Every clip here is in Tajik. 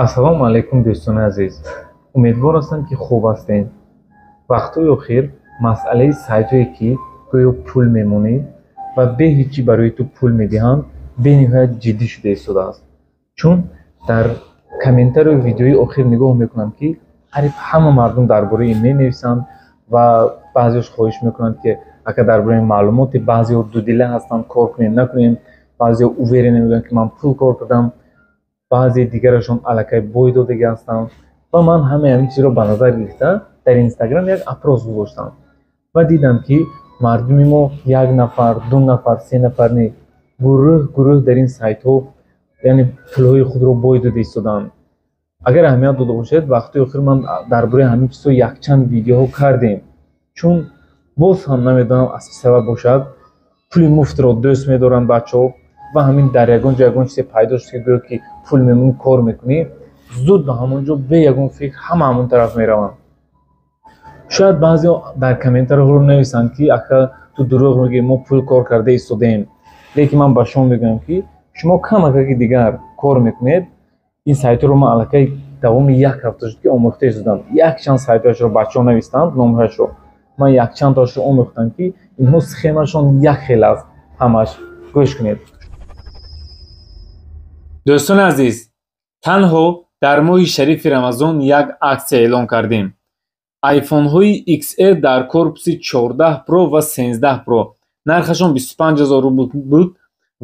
Ассалому алайкум дӯстони азиз. Умедвор ҳастам ки хуб ҳастед. Вақтҳои охир масъалаи сайтҳое ки гӯё пул мемонӣ ва бе ҳичӣ барои ту пул медиҳанд бениҳоят ҷиддӣ шуда истодааст. Чун дар комментарияи видеои охир нигоҳ мекунам ки қариб ҳама мардум дар бораи ин менависанд ва баъзеош хоҳиш мекунанд ки агар дар бораи маълумоти баъзеҳо дудила ҳастанд, кор кунем накунем, баъзеҳо уверена мегӯянд ки ман пул кор кардам, баъзе дигарашон аллакай бой додага ҳастанд ва ман ҳамаи ҳамин чизро ба назар гирифта дар инстаграм як апрос гузоштам ва дидам ки мардуми мо 1 нафар, 2 нафар, 3 нафар не гурӯҳ дар ин сайтҳо яъне пулҳои худро бой дода истоданд. Агар аҳамият дода бошед, вақтҳои охир ман дар бораи ҳамин чизҳо якчанд видеоҳо кардем, чун боз ҳам намедонам аз чӣ сабаб бошад пули муфтро дӯст медоранд бачаҳо ва ҳамин дар ягон ҷо ягон чизе пайдо шуд ки гӯё ки пул мемонӣ, кор мекунӣ, зуд ба ҳамон ҷо бе ягон фикр ҳама ҳамон тараф мераванд. Шояд баъзеҳо дар комментарияҳо нависанд ки ака ту дурӯғ мегӯӣ, мо пул кор карда истодаем. Лекин ман ба шумо мегӯям ки шумо камаки дигар кор мекунед. Ин сайтҳоро ман аллакай давоми 1 ҳафта шуд ки омӯхта истодам. Якчанд сайтҳояшро бачаҳо навистанд номҳояшро. Ман якчандтаашро омӯхтам ки инҳо схемашон як хел аст ҳамаш. гӯш кунед. дӯстони азиз, танҳо дар моҳи шарифи рамазон як аксия эълон кардем. айфонҳои XR дар корпуси 14 Pro ва 13 Pro нархашон 25000 рубл буд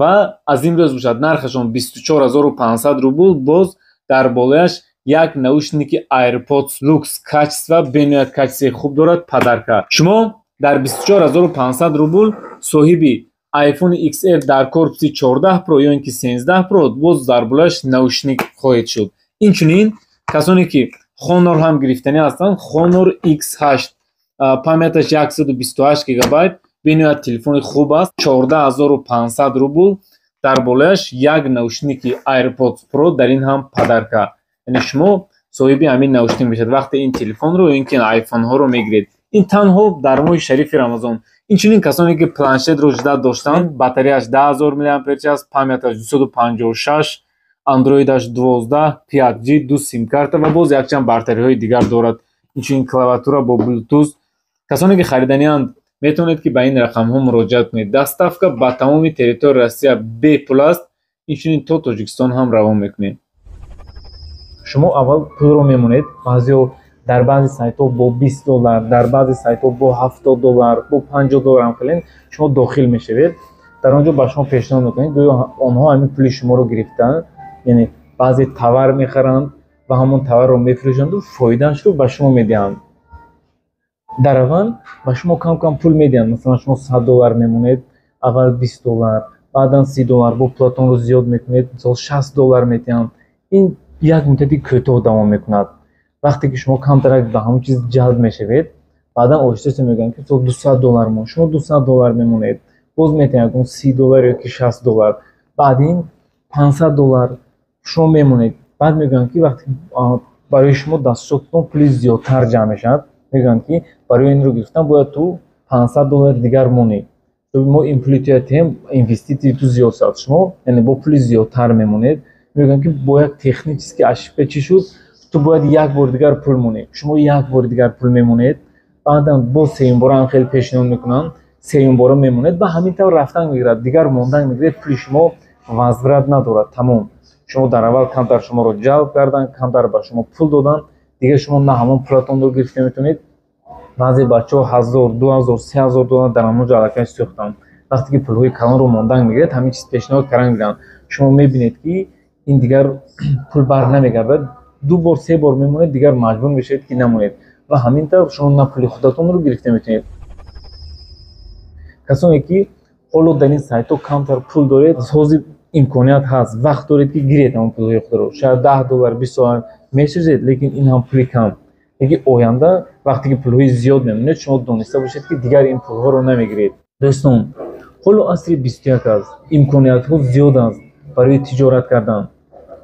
ва аз имрӯз бошад нархашон 24500 рубл. боз дар болояш як наушники AirPods Lux качества бениҳоят качестваи хуб дорад падарка. шумо дар 24500 рубл соҳиби iPhone XR дар корпуси 14 Pro ё ин ки 13 Pro боз дар болояш наушник хоҳед шуд. Инчунин касоне ки Honor ҳам гирифтанӣ ҳастанд, Honor X8 памяташ 128 ГБ бениҳоят телефони хуб аст, 14500 рубл дар болояш як наушники AirPods Pro дар ин ҳам падарка. яъне шумо соҳиби ҳамин наушник мешавед вақте ин телефонро ё ин ки айфонҳоро мегиред. ин танҳо дар моҳи шарифи рамазон. Инчунин касоне ки планшетро ҷуда доштанд, батареяш 10000 мАч аст, памяташ 256, андроидаш 12, 5G, 2 сим-карта ва боз якчанд бартариҳои дигар дорад. Инчунин клавиатура бо Bluetooth. Касоне ки хариданианд метавонед ки ба ин рақамҳо муроҷиат кунед. доставка ба тамоми территорияи Россия бепул аст. инчунин то Тоҷикистон ҳам равон мекунем. шумо аввал пулро мемонед, баъзеҳо дар баъзе сайтҳо бо $20, дар баъзе сайтҳо бо $70, бо $50 ҳам хелен шумо дохил мешавед. дар он ҷо ба шумо пешниҳод мекунед гӯё онҳо ҳамин пули шуморо гирифтанд, яъне баъзе товар мехаранд ва ҳамон товарро мефурӯшанду фоидаашро ба шумо медиҳанд. дар аввал ба шумо кам кам пул медиҳанд. масалан шумо $100 мемонед, аввал $20, баъдан $30, бо платонро зиёд мекунед, мисол $60 медиҳанд. ин як муддати кӯтоҳ давом мекунад. вақте ки шумо камтарак ба ҳамон чиз ҷалб мешавед, баъдан оҳиста мегӯянд ки $200 мо, шумо $200 мемонед, боз метавонед ягон $30 ё ки $60, баъдин $500 шумо мемонед. баъд мегӯянд ки вақте барои шумо дастшотон пули зиёдтар ҷамъ мешавад, мегӯянд ки барои инро гирифтан бояд ту $500 дигар монӣ. мо ин пули ту ятем инвеститсияи ту зиёд шуд. шумо яъне бо пули зиёдтар мемонед. мегӯянд ки бо як технически ошибка чӣ шуд, ту бояд як бор дигар пул монӣ. шумо як бори дигар пул мемонед, баъдан боз сеюм бора ҳам хеле пешниҳод мекунам, сеюм бора мемонед ва ҳамин тавр рафтан мегирад, дигар мондан мегирад, пули шумо возврат надорад. тамом. шумо дар аввал камтар шуморо ҷалб карданд, камтар ба шумо пул доданд, дигар шумо на ҳамон платонро гирифта метавонед. баъзе бачаҳо $1000, $2000, $3000 доданд, дар ҳамон ҷо аллакай сӯхтанд. вақте ки пулҳои калонро мондан мегирад, ҳамин чиз пешниҳод кардан мегиранд. шумо мебинед ки ин дигар пул бар намегардад, 2 бор 3 бор мемонед, дигар маҷбур мешавед ки намонед ва ҳамин тавр шумо на пули худатонро гирифта метавонед. касоне ки ҳоло дар ин сайтҳо камтар пул доред, ҳозир имконият ҳаст, вақт доред ки гиред ҳамон пулҳои худро. шояд $10, $20 месӯзед, лекин ин ҳам пули кам. лекин оянда вақте ки пулҳои зиёд мемонед, шумо дониста бошед ки дигар ин пулҳоро намегиред. дӯстон, ҳоло асри 21 аст, имкониятҳо зиёд аст барои тиҷорат кардан.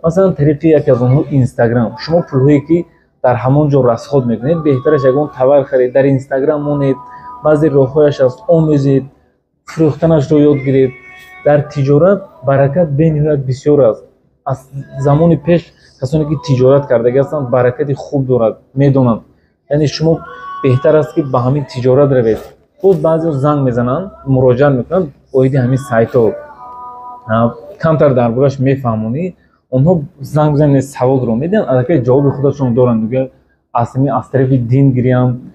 масалан тариқи яке аз онҳо Instagram. шумо пулҳое ки дар ҳамон ҷо расход мекунед, беҳтараш ягон товар харед, дар Instagram монед, баъзе роҳҳояш аст, омӯзед, фурӯхтанашро ёд гиред. дар тиҷорат баракат бениҳоят бисёр аст. аз замони пеш کسانی که تجارت کرده هستند برکت خوب دارد میدونند. یعنی شما بهتر است که به همین تجارت روید. باز بعضی زنگ میزنن مراجعه میکنن اوید همین سایت ها کمتر دربارش میفهمونی اونها زنگ میزنن سوال رو میدن البته جواب خودشون دارن میگه اصلا از طرف دین گیریم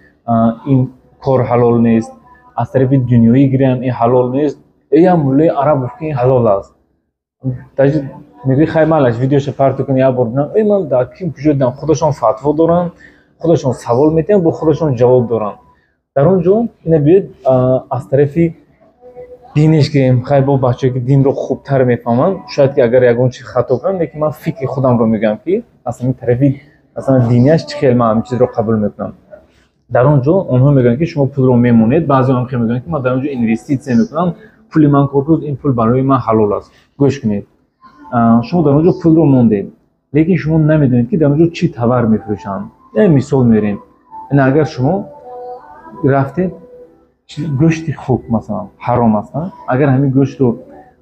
این کار حلال نیست از طرف دنیایی گیریم این حلال نیست یا مولای عرب گفت این حلال است تاج میگه خیر مالش ویدیوش پارت کنی یا بردن ای من در کیم کجا دیدم خودشون فتوا دارن خودشون سوال میتونن با خودشون جواب دارن در اونجا اینه بیاد از طرف دینش گیم خیر با بچه‌ای که دین رو خوبتر میفهمن شاید که اگر یگون چی خطا کنم لیکن من فکر خودم رو میگم که اصلا این طرفی اصلا دینیش خیلی من همین چیز رو قبول میکنم در اونجا اونها میگن که شما پول رو میمونید بعضی هم خیلی میگن که من در اونجا اینوستیسیون میکنم پول من کاربرد این پول برای من حلال است گوش کنید شما در اونجا پول رو موندید لیکن شما نمیدونید که در اونجا چی تور میفروشن مثال میریم این اگر شما رفتید گوشت خوب مثلا حرام است اگر همین گوشت رو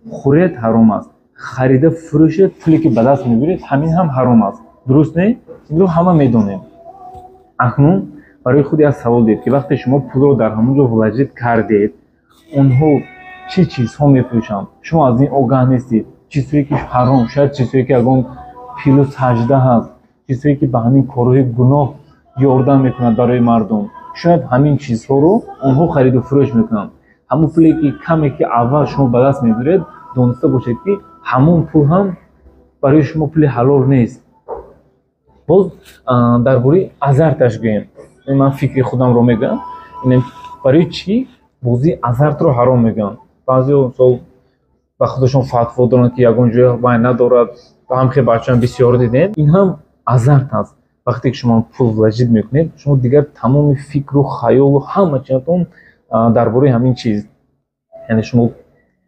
خورید حرام است خریده فروشید پولی که به دست میبرید همین هم حرام است درست نه این رو همه میدونیم اکنون برای خودی از سوال دید که وقتی شما پول رو در همونجا وارد کردید اونها چه چیزها میفروشن شما از این آگاه نیستید چیزی که حرام شاید چیزی که اگه پیلو سجده هست چیزی که به همین کارهای گناه یاردن میکنند برای مردم شاید همین چیزها رو اونها خرید و فروش میکنن همون پولی که کمی که اول شما به دست میبرید دونسته باشید که همون پول هم برای شما پول حلال نیست باز درباره ازرتش گویم من فکر خودم رو میگم این برای چی بازی ازرت رو حرام میگن بعضی مثلا با خودشون فتوا دارن که یگون جای وای ندارد و هم خیلی بچه‌ها بسیار دیدن این هم ازرت هست وقتی که شما پول وارد میکنید شما دیگر تمام فکر و خیال و همه چیزتون درباره همین چیز یعنی شما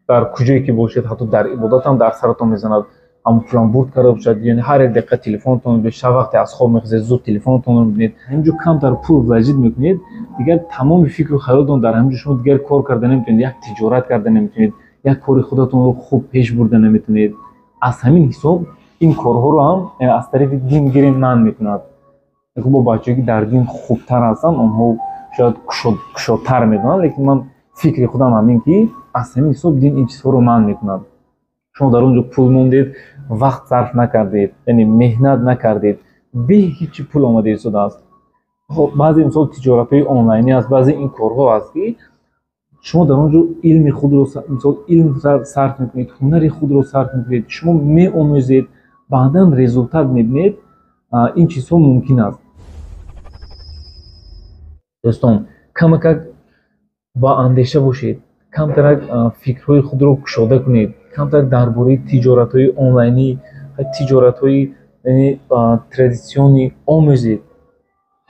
در کجایی که باشید حتی در عبادت هم در سرتون میزند هم پلان برد کرده باشید یعنی هر دقیقه تلفنتون به شب وقتی از خواب میخوابید زود تلفنتون رو میبینید همینجور کم در پول وارد میکنید دیگر تمام فکر و خیالتون در همینجور شما دیگر کار کرده نمیتونید یک تجارت کرده نمیتونید یک کار خودتون رو خوب پیش برده نمیتونید از همین حساب این کارها رو هم از طرف دین گیری من میکند با بچه‌ای که در دین خوبتر هستن اونها شاید کشادتر میدونن لیکن من فکر خودم همین که از همین حساب دین این چیزها رو من میکند شما در اونجا پول موندید وقت صرف نکردید یعنی مهنت نکردید به هیچ پول آمده شده است بعضی مثلا تجارت‌های آنلاینی است بعضی این کارها است که شما در اونجا علم خود رو مثلا علم صرف میکنید هنر خود رو صرف میکنید شما می‌آموزید بعداً رزولت میبینید این چیزها ممکن است دوستان کمک با اندیشه باشید کمتر فکرهای خود رو گشوده کنید کمتر درباره تجارت‌های آنلاینی تجارت‌های یعنی ترادیسیونی آموزید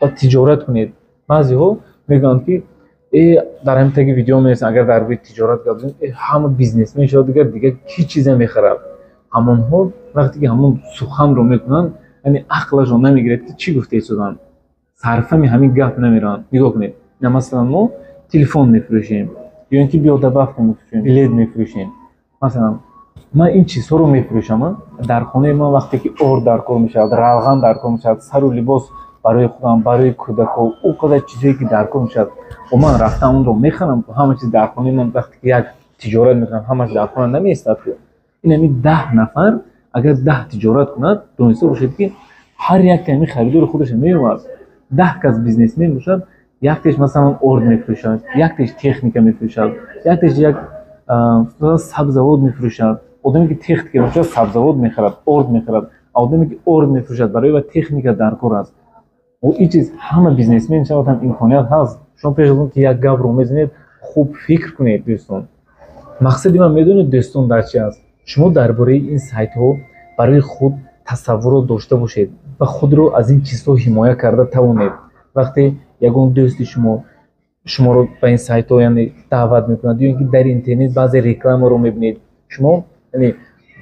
و تجارت کنید بعضی‌ها میگن که در همین تگ ویدیو میرسن اگر درباره تجارت گفتیم همه بیزنسمن شده دیگه کی چیزی میخرد همونها وقتی که همون سخن رو میکنن یعنی عقلشون نمیگیرد که چی گفته شدن صرفا همین گپ نمیرن نگاه کنید مثلا ما تلفن میفروشیم یا اینکه بیاده بافت میفروشیم بلیط میفروشیم مثلا من این چیزها رو میفروشم در خانه ما وقتی که در کار میشد روغن در کار میشد سر و لباس برای خودم برای کودکا او قدر چیزایی که در کار میشد و من رفتم اون رو میخرم همه چیز در خانه من وقتی که یک تجارت میکنم همش در خانه نمیستاد این همین 10 نفر اگر 10 تجارت کند دونسته باشید که هر یک کمی خریدار خودش میومد 10 کس بیزنسمن میشد یکیش مثلا ارد میفروشد یکیش تکنیک میفروشد یکیش یک سبزواد میفروشد آدمی که تکنیک میفروشد سبزواد میخرد ارد میخرد آدمی که ارد میفروشد برای و تکنیک در کار است و این چیز همه بیزنسمن شما هم امکانیت هست شما پیش از اون که یک گپ رو میزنید خوب فکر کنید دوستان مقصدی من میدونید دوستان در چی است شما درباره این سایت ها برای خود تصور رو داشته باشید و خود رو از این چیزها حمایت کرده توانید وقتی یگون دوست شما رو به این سایت ها یعنی دعوت میکنند یا اینکه در اینترنت بعضی رکلام رو میبینید شما یعنی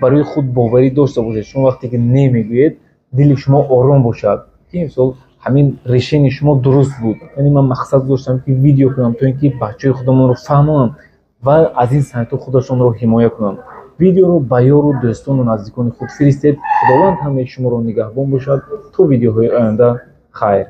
برای خود باوری داشته باشید شما وقتی که نمیگویید دل شما آرام باشد که مثلا همین ریشه شما درست بود یعنی من مقصد داشتم که ویدیو کنم تا اینکه بچه‌های خودمون رو فهمونم و از این سایت ها خودشون رو حمایت کنم видеоро ба ёру дӯстону наздикони худ фиристед. Худованд ҳамаи шуморо нигаҳбон бошад. То видеоҳои оянда хайр.